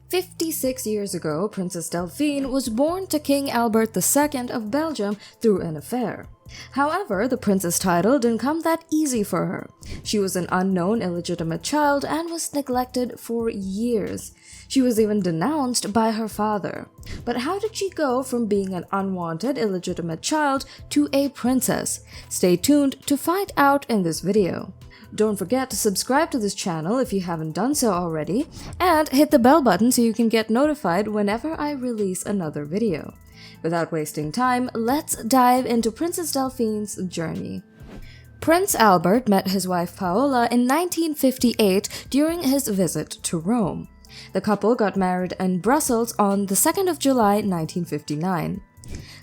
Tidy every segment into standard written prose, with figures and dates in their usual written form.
56 years ago, Princess Delphine was born to King Albert II of Belgium through an affair. However, the princess title didn't come that easy for her. She was an unknown illegitimate child and was neglected for years. She was even denounced by her father. But how did she go from being an unwanted illegitimate child to a princess? Stay tuned to find out in this video. Don't forget to subscribe to this channel if you haven't done so already, and hit the bell button so you can get notified whenever I release another video. Without wasting time, let's dive into Princess Delphine's journey. Prince Albert met his wife Paola in 1958 during his visit to Rome. The couple got married in Brussels on the 2nd of July 1959.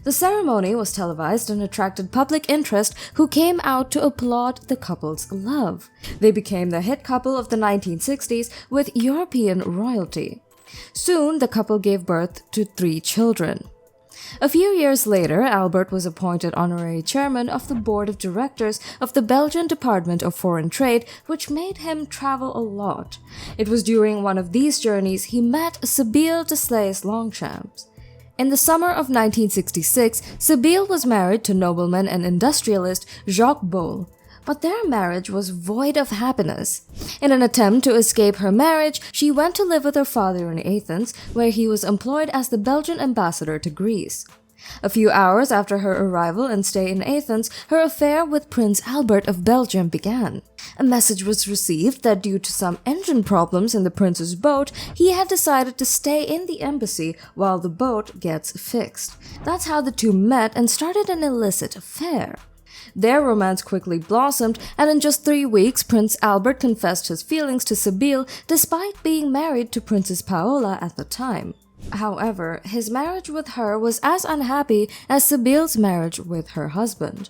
The ceremony was televised and attracted public interest who came out to applaud the couple's love. They became the hit couple of the 1960s with European royalty. Soon, the couple gave birth to 3 children. A few years later, Albert was appointed honorary chairman of the board of directors of the Belgian Department of Foreign Trade, which made him travel a lot. It was during one of these journeys he met Sibylle de Slies-Longchamps. In the summer of 1966, Sibylle was married to nobleman and industrialist Jacques Bol, but their marriage was void of happiness. In an attempt to escape her marriage, she went to live with her father in Athens, where he was employed as the Belgian ambassador to Greece. A few hours after her arrival and stay in Athens, her affair with Prince Albert of Belgium began. A message was received that due to some engine problems in the prince's boat, he had decided to stay in the embassy while the boat gets fixed. That's how the two met and started an illicit affair. Their romance quickly blossomed, and in just 3 weeks, Prince Albert confessed his feelings to Sibylle despite being married to Princess Paola at the time. However, his marriage with her was as unhappy as Sibylle's marriage with her husband.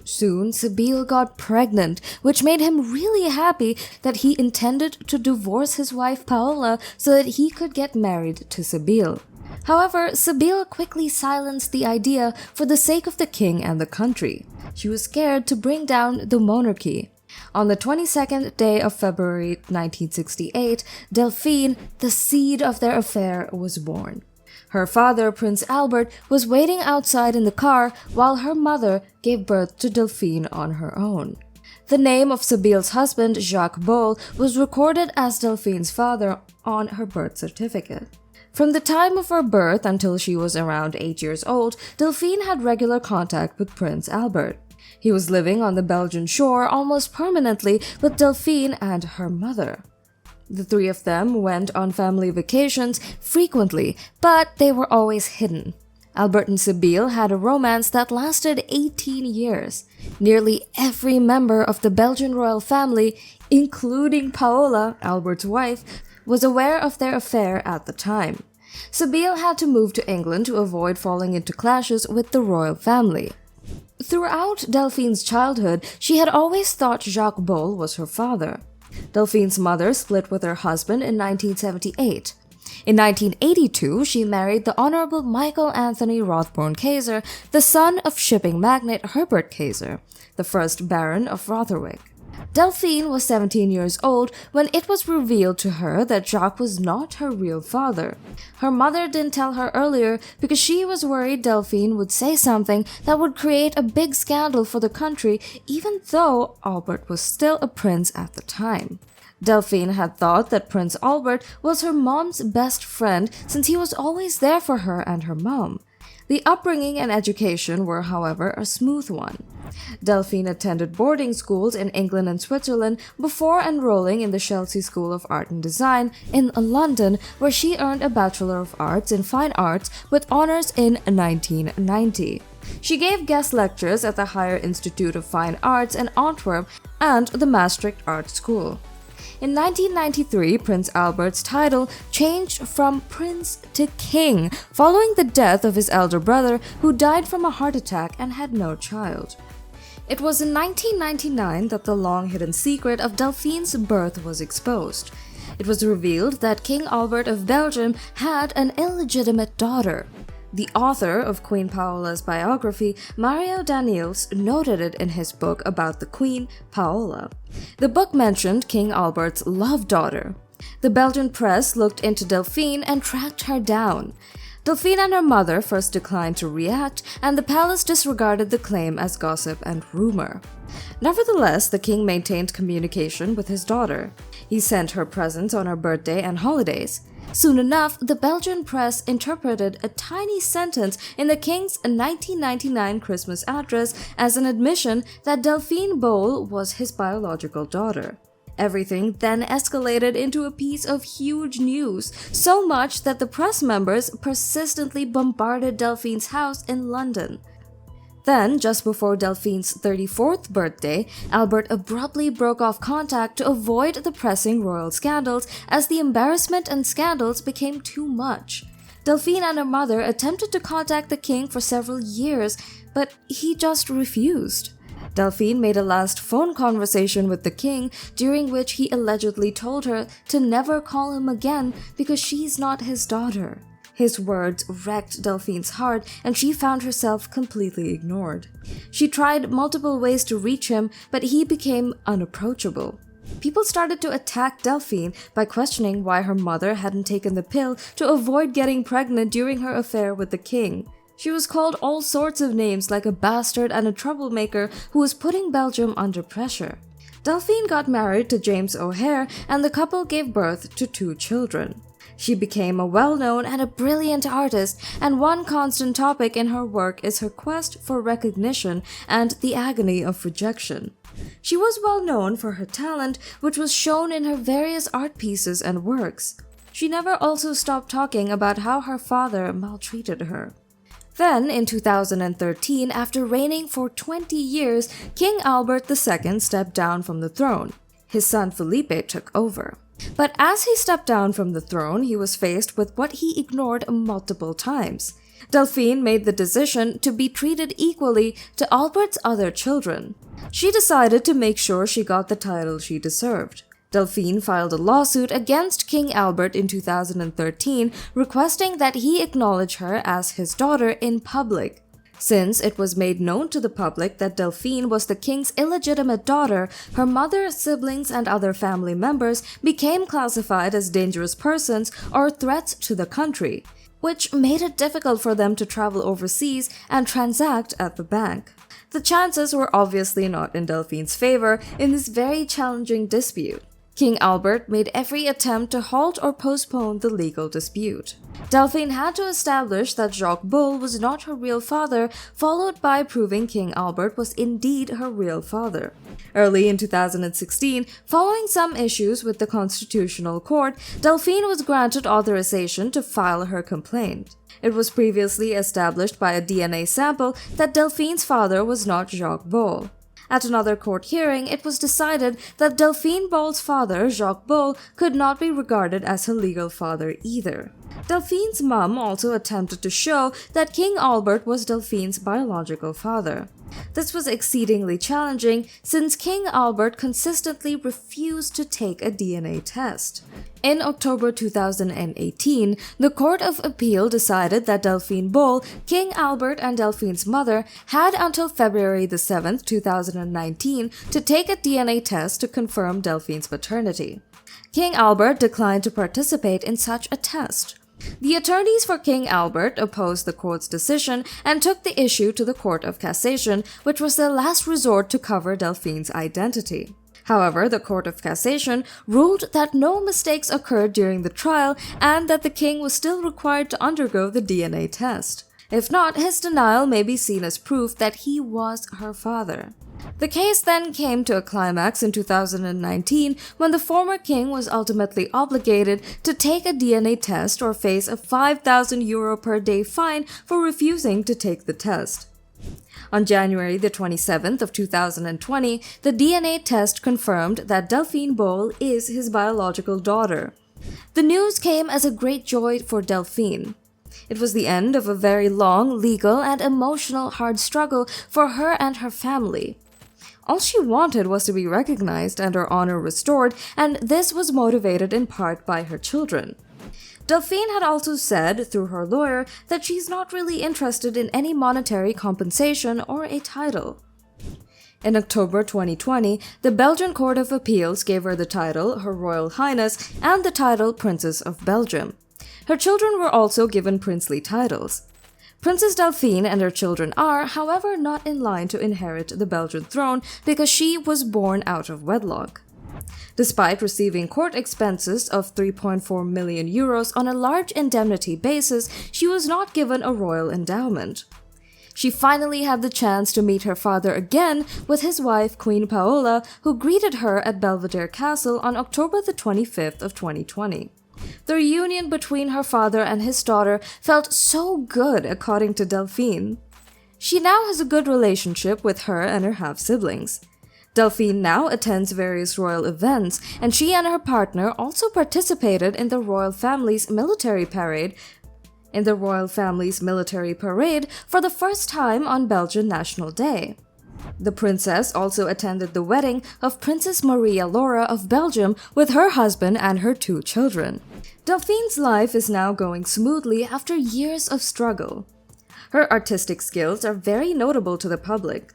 Soon, Sibylle got pregnant, which made him really happy that he intended to divorce his wife Paola so that he could get married to Sibylle. However, Sibylle quickly silenced the idea for the sake of the king and the country. She was scared to bring down the monarchy. On the 22nd day of February 1968, Delphine, the seed of their affair, was born. Her father, Prince Albert, was waiting outside in the car while her mother gave birth to Delphine on her own. The name of Sibylle's husband, Jacques Bol, was recorded as Delphine's father on her birth certificate. From the time of her birth until she was around 8 years old, Delphine had regular contact with Prince Albert. He was living on the Belgian shore almost permanently with Delphine and her mother. The 3 of them went on family vacations frequently, but they were always hidden. Albert and Sibylle had a romance that lasted 18 years. Nearly every member of the Belgian royal family, including Paola, Albert's wife, was aware of their affair at the time. Sibylle had to move to England to avoid falling into clashes with the royal family. Throughout Delphine's childhood, she had always thought Jacques Bol was her father. Delphine's mother split with her husband in 1978. In 1982, she married the Honorable Michael Anthony Rothborn-Kaiser, the son of shipping magnate Herbert Kaiser, the first Baron of Rotherwick. Delphine was 17 years old when it was revealed to her that Jacques was not her real father. Her mother didn't tell her earlier because she was worried Delphine would say something that would create a big scandal for the country, even though Albert was still a prince at the time. Delphine had thought that Prince Albert was her mom's best friend since he was always there for her and her mom. The upbringing and education were, however, a smooth one. Delphine attended boarding schools in England and Switzerland before enrolling in the Chelsea School of Art and Design in London, where she earned a Bachelor of Arts in Fine Arts with honors in 1990. She gave guest lectures at the Higher Institute of Fine Arts in Antwerp and the Maastricht Art School. In 1993, Prince Albert's title changed from prince to king following the death of his elder brother, who died from a heart attack and had no child. It was in 1999 that the long-hidden secret of Delphine's birth was exposed. It was revealed that King Albert of Belgium had an illegitimate daughter. The author of Queen Paola's biography, Mario Daniels, noted it in his book about the Queen, Paola. The book mentioned King Albert's love daughter. The Belgian press looked into Delphine and tracked her down. Delphine and her mother first declined to react, and the palace disregarded the claim as gossip and rumor. Nevertheless, the king maintained communication with his daughter. He sent her presents on her birthday and holidays. Soon enough, the Belgian press interpreted a tiny sentence in the king's 1999 Christmas address as an admission that Delphine Bol was his biological daughter. Everything then escalated into a piece of huge news, so much that the press members persistently bombarded Delphine's house in London. Then, just before Delphine's 34th birthday, Albert abruptly broke off contact to avoid the pressing royal scandals as the embarrassment and scandals became too much. Delphine and her mother attempted to contact the king for several years, but he just refused. Delphine made a last phone conversation with the king, during which he allegedly told her to never call him again because she's not his daughter. His words wrecked Delphine's heart, and she found herself completely ignored. She tried multiple ways to reach him, but he became unapproachable. People started to attack Delphine by questioning why her mother hadn't taken the pill to avoid getting pregnant during her affair with the king. She was called all sorts of names like a bastard and a troublemaker who was putting Belgium under pressure. Delphine got married to James O'Hare, and the couple gave birth to 2 children. She became a well-known and a brilliant artist, and one constant topic in her work is her quest for recognition and the agony of rejection. She was well known for her talent, which was shown in her various art pieces and works. She never also stopped talking about how her father maltreated her. Then, in 2013, after reigning for 20 years, King Albert II stepped down from the throne. His son Felipe took over. But as he stepped down from the throne, he was faced with what he ignored multiple times. Delphine made the decision to be treated equally to Albert's other children. She decided to make sure she got the title she deserved. Delphine filed a lawsuit against King Albert in 2013, requesting that he acknowledge her as his daughter in public. Since it was made known to the public that Delphine was the king's illegitimate daughter, her mother, siblings, and other family members became classified as dangerous persons or threats to the country, which made it difficult for them to travel overseas and transact at the bank. The chances were obviously not in Delphine's favor in this very challenging dispute. King Albert made every attempt to halt or postpone the legal dispute. Delphine had to establish that Jacques Bol was not her real father, followed by proving King Albert was indeed her real father. Early in 2016, following some issues with the Constitutional Court, Delphine was granted authorization to file her complaint. It was previously established by a DNA sample that Delphine's father was not Jacques Bol. At another court hearing, it was decided that Delphine Bol's father, Jacques Bol, could not be regarded as her legal father either. Delphine's mom also attempted to show that King Albert was Delphine's biological father. This was exceedingly challenging since King Albert consistently refused to take a DNA test. In October 2018, the Court of Appeal decided that Delphine Bol, King Albert, and Delphine's mother had until February 7, 2019 to take a DNA test to confirm Delphine's paternity. King Albert declined to participate in such a test. The attorneys for King Albert opposed the court's decision and took the issue to the Court of Cassation, which was their last resort to cover Delphine's identity. However, the Court of Cassation ruled that no mistakes occurred during the trial and that the king was still required to undergo the DNA test. If not, his denial may be seen as proof that he was her father. The case then came to a climax in 2019 when the former king was ultimately obligated to take a DNA test or face a €5,000 per day fine for refusing to take the test. On January 27th of 2020, the DNA test confirmed that Delphine Bol is his biological daughter. The news came as a great joy for Delphine. It was the end of a very long, legal, and emotional hard struggle for her and her family. All she wanted was to be recognized and her honor restored, and this was motivated in part by her children. Delphine had also said, through her lawyer, that she's not really interested in any monetary compensation or a title. In October 2020, the Belgian Court of Appeals gave her the title Her Royal Highness and the title Princess of Belgium. Her children were also given princely titles. Princess Delphine and her children are, however, not in line to inherit the Belgian throne because she was born out of wedlock. Despite receiving court expenses of 3.4 million euros on a large indemnity basis, she was not given a royal endowment. She finally had the chance to meet her father again with his wife Queen Paola, who greeted her at Belvedere Castle on October the 25th of 2020. The reunion between her father and his daughter felt so good, according to Delphine. She now has a good relationship with her and her half-siblings. Delphine now attends various royal events, and she and her partner also participated in the royal family's military parade for the first time on Belgian National Day. The princess also attended the wedding of Princess Maria Laura of Belgium with her husband and her 2 children. Delphine's life is now going smoothly after years of struggle. Her artistic skills are very notable to the public.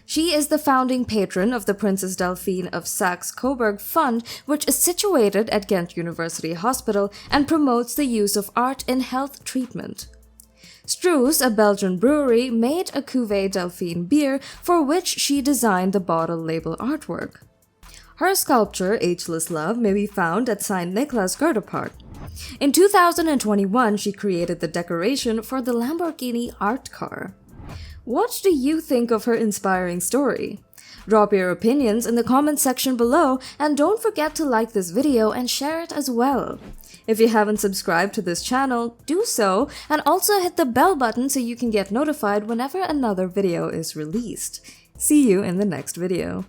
She is the founding patron of the Princess Delphine of Saxe-Coburg Fund, which is situated at Ghent University Hospital and promotes the use of art in health treatment. Struze, a Belgian brewery, made a Cuvée Delphine beer for which she designed the bottle label artwork. Her sculpture, Ageless Love, may be found at St. Nicholas Goethe Park. In 2021, she created the decoration for the Lamborghini art car. What do you think of her inspiring story? Drop your opinions in the comment section below, and don't forget to like this video and share it as well. If you haven't subscribed to this channel, do so, and also hit the bell button so you can get notified whenever another video is released. See you in the next video.